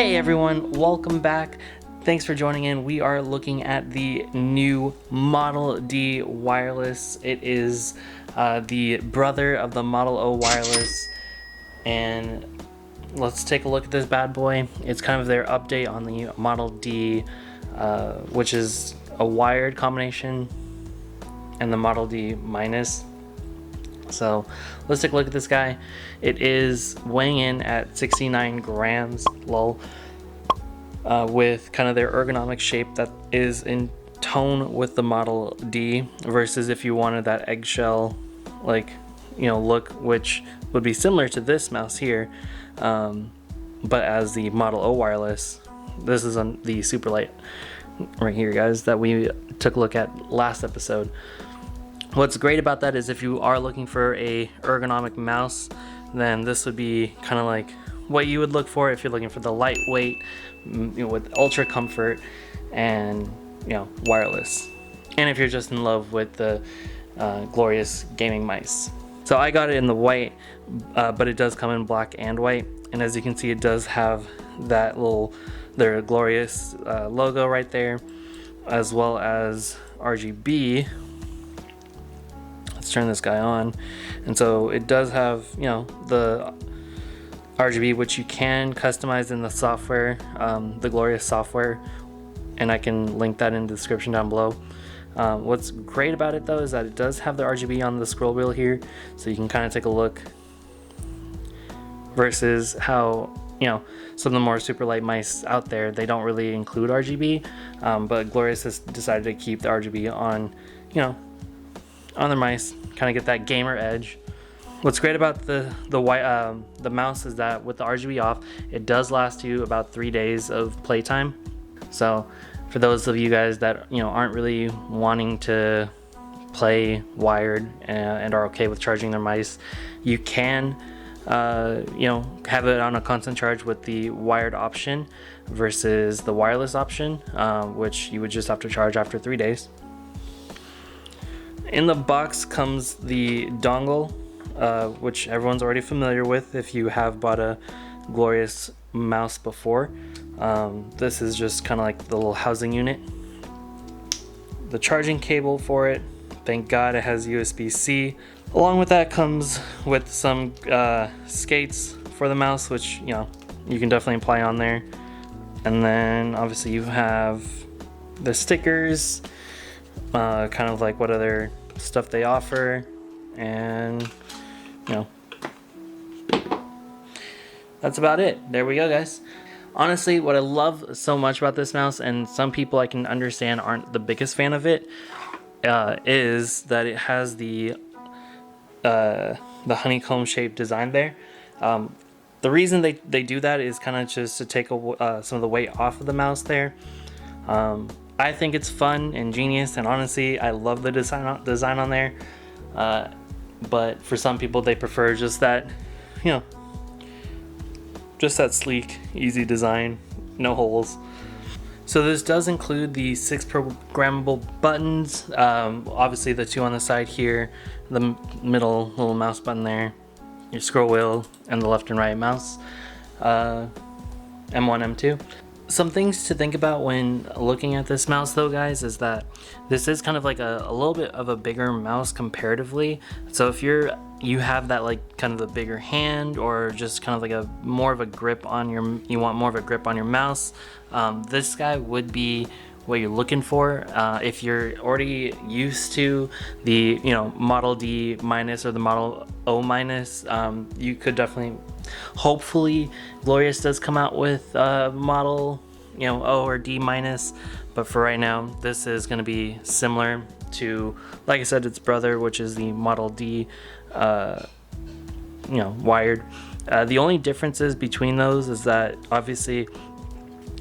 Hey everyone, welcome back. Thanks for joining in. We are looking at the new Model D wireless. It is the brother of the Model O wireless, and let's take a look at this bad boy. It's kind of their update on the Model D, which is a wired combination, and the Model D minus. So let's take a look at this guy. It is weighing in at 69 grams, lol, with kind of their ergonomic shape that is in tone with the Model D, versus if you wanted that eggshell look, which would be similar to this mouse here, but as the Model O wireless. This is on the super light right here, guys, that we took a look at last episode. What's great about that is if you are looking for a ergonomic mouse, then this would be kind of like what you would look for if you're looking for the lightweight, with ultra comfort and wireless, and if you're just in love with the glorious gaming mice. So I got it in the white, but it does come in black and white, and as you can see, it does have that their glorious logo right there, as well as RGB. Let's turn this guy on, and so it does have the RGB, which you can customize in the software, the glorious software, and I can link that in the description down below. What's great about it though is that it does have the RGB on the scroll wheel here, so you can kind of take a look, versus how some of the more super light mice out there, they don't really include RGB, but Glorious has decided to keep the RGB on on their mice, kind of get that gamer edge. What's great about the mouse is that with the RGB off, it does last you about 3 days of playtime. So for those of you guys that aren't really wanting to play wired and are okay with charging their mice, you can have it on a constant charge with the wired option versus the wireless option, which you would just have to charge after 3 days. In the box comes the dongle, which everyone's already familiar with if you have bought a glorious mouse before. This is just kind of like the little housing unit. The charging cable for it, thank God it has USB-C. Along with that comes with some skates for the mouse, which you can definitely apply on there. And then obviously you have the stickers, kind of like what other stuff they offer, and that's about it. There we go, guys. Honestly, what I love so much about this mouse, and some people I can understand aren't the biggest fan of it, is that it has the honeycomb shaped design there. The reason they do that is kind of just to take some of the weight off of the mouse there. I think it's fun and genius, and honestly, I love the design on there. But for some people, they prefer just that, just that sleek, easy design, no holes. So this does include the 6 programmable buttons. Obviously the 2 on the side here, the middle little mouse button there, your scroll wheel, and the left and right mouse, M1, M2. Some things to think about when looking at this mouse though, guys, is that this is kind of like a little bit of a bigger mouse comparatively. So if you have that kind of a bigger hand, or just kind of like more of a grip on your mouse, this guy would be what you're looking for. If you're already used to the Model D minus or the Model O minus, you could definitely, hopefully Glorious does come out with Model O or D minus, but for right now this is going to be similar to, like I said, its brother, which is the Model D wired. The only differences between those is that obviously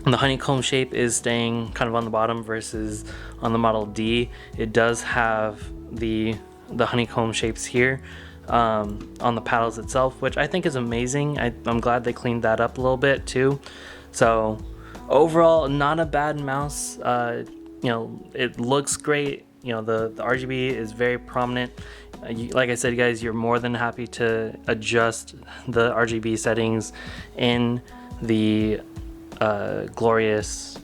the honeycomb shape is staying kind of on the bottom, versus on the Model D it does have the honeycomb shapes here on the paddles itself, which I think is amazing. I'm glad they cleaned that up a little bit too. So overall, not a bad mouse. It looks great. The RGB is very prominent. Like I said, guys, you're more than happy to adjust the RGB settings in the glorious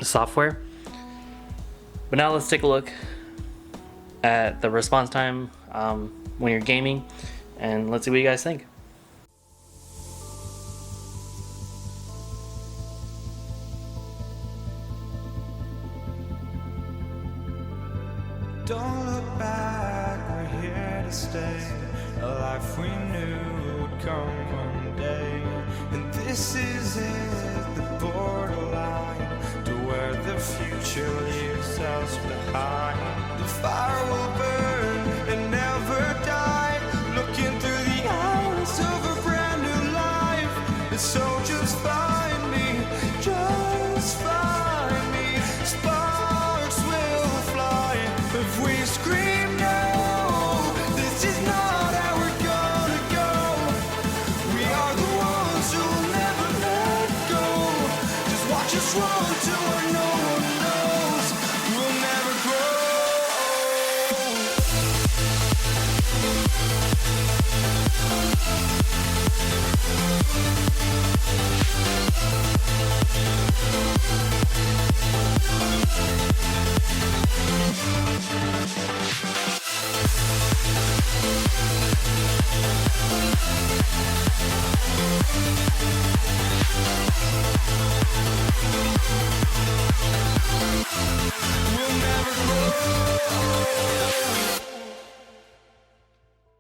software. But now let's take a look at the response time when you're gaming, and let's see what you guys think. Don't look back, we're here to stay. A life we knew would come one day. And this is it, the borderline to where the future leaves us behind. The fire will burn and never die, looking through the eyes of a brand new life. And so just find me, just find me. Sparks will fly if we scream no. This is not how we're gonna go. We are the ones who'll never let go. Just watch us run to where no one knows. We'll never grow.